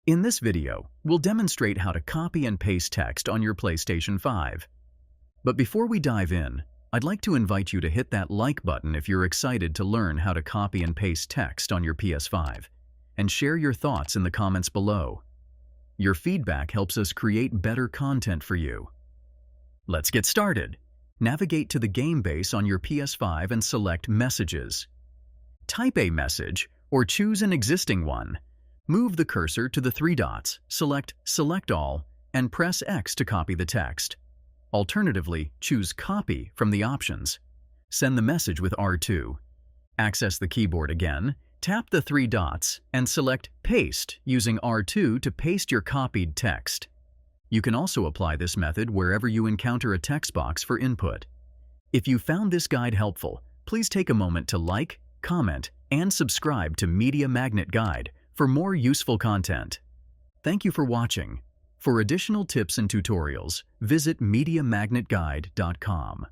In this video, we'll demonstrate how to copy and paste text on your PlayStation 5. But before we dive in, I'd like to invite you to hit that like button if you're excited to learn how to copy and paste text on your PS5, and share your thoughts in the comments below. Your feedback helps us create better content for you. Let's get started. Navigate to the game base on your PS5 and select Messages. Type a message or choose an existing one. Move the cursor to the three dots, select Select All, and press X to copy the text. Alternatively, choose Copy from the options. Send the message with R2. Access the keyboard again, tap the three dots, and select Paste using R2 to paste your copied text. You can also apply this method wherever you encounter a text box for input. If you found this guide helpful, please take a moment to like, comment, and subscribe to Media Magnet Guide for more useful content. Thank you for watching. For additional tips and tutorials, visit mediamagnet.business.